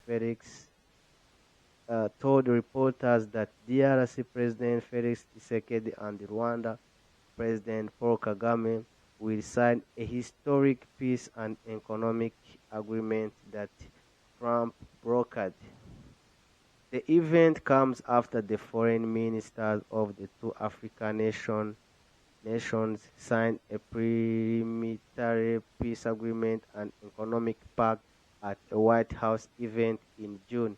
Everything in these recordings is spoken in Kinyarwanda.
Felix told reporters that DRC President Felix Tshisekedi and Rwanda President Paul Kagame will sign a historic peace and economic agreement that Trump brokered. The event comes after the foreign ministers of the two African nations signed a preliminary peace agreement and economic pact at a White House event in June.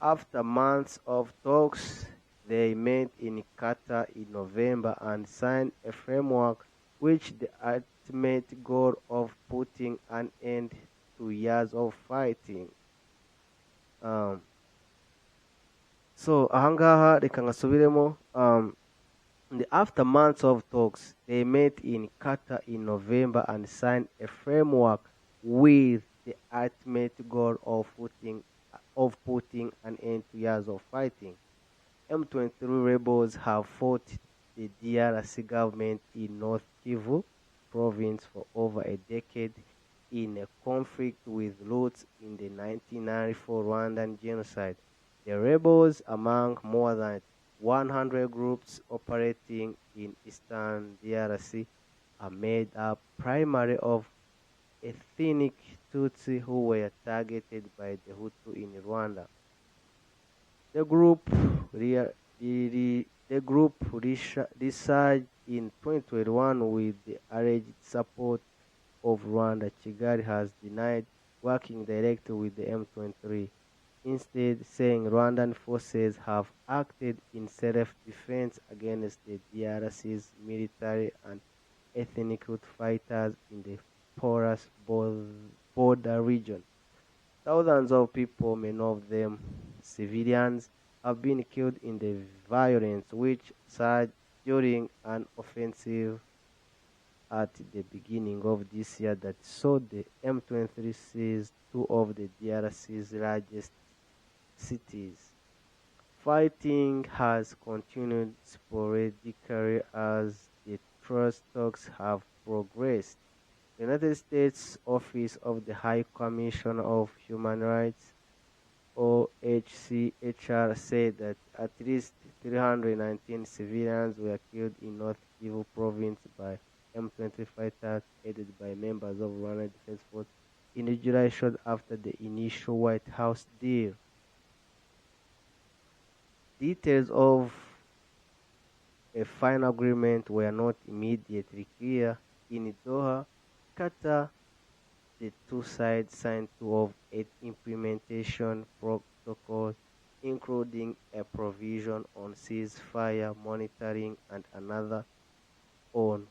After months of talks, they met in Qatar in November and signed a framework with the ultimate goal of putting an end to years of fighting. So ahangaha reka ngasubiremo. In the after months of talks, they met in Qatar in November and signed a framework with the ultimate goal of putting an end to years of fighting. M23 rebels have fought the DRC government in North Kivu province for over a decade in a conflict with roots in the 1994 Rwandan genocide. The rebels, among more than 100 groups operating in eastern DRC, are made up primarily of ethnic Tutsi who were targeted by the Hutu in Rwanda. The group resurged in 2021 with the alleged support of Rwanda. Kigali has denied working directly with the M23, instead saying Rwandan forces have acted in self-defense against the DRC's military and ethnic Hutu fighters in the porous border region. Thousands of people, many of them civilians, have been killed in the violence which surged during an offensive at the beginning of this year that saw the M23 seize two of the DRC's largest cities. Fighting has continued sporadically as the truce talks have progressed. The United States Office of the High Commissioner of Human Rights, OHCHR, said that at least 319 civilians were killed in North Kivu province by M23 fighters aided by members of Rwanda Defense Force in the July shot after the initial White House deal. Details of a final agreement were not immediately clear. In Doha, Qatar, the two sides signed 2 of 8 implementation protocols, including a provision on ceasefire monitoring and another on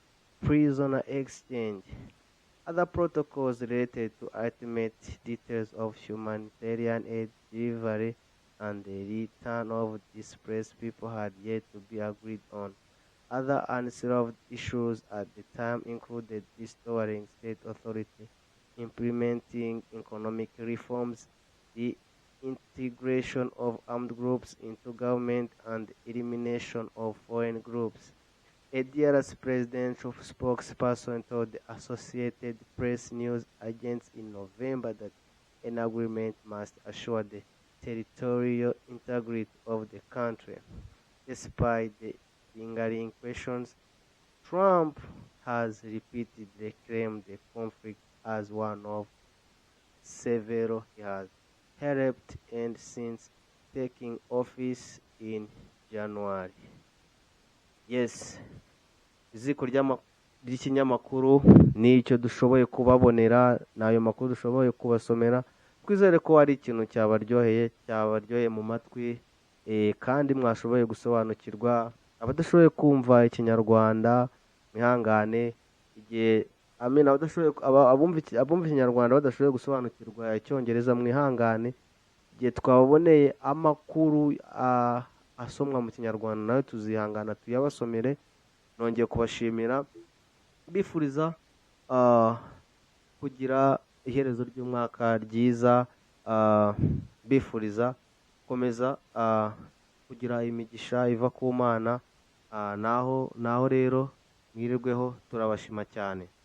prisoner exchange. Other protocols related to ultimate details of humanitarian aid delivery and the return of displaced people had yet to be agreed on. Other unresolved issues at the time included restoring state authority, implementing economic reforms, the integration of armed groups into government, and elimination of foreign groups. A DRC presidential spokesperson told the Associated Press news agents in November that an agreement must assure the territorial integrity of the country. Despite the lingering questions, Trump has repeatedly claimed the conflict as one of several he has helped end since taking office in January. Yes, iziko ry'ikinyamakuru nicyo dushoboye kubabonera, n'ayo makuru dushoboye kubasomera. Twizere ko hari ikintu cyabaryoheye mu matwi, kandi mwashoboye gusobanukirwa. Abadashoboye kumva ikinyarwanda mwihangane, igihe abumva ikinyarwanda badashoboye gusobanukirwa icyongereza mwihangane, igihe twaboneye amakuru asomwa mu kinyarwanda nayo tuzihangana tuyabasomere. Nongeye kubashimira, bifuriza kugira iherezo ry'umwaka ryiza, bifuriza komeza kugira imigisha iva ku Mana. Naho rero mwirirweho, turabashima cyane.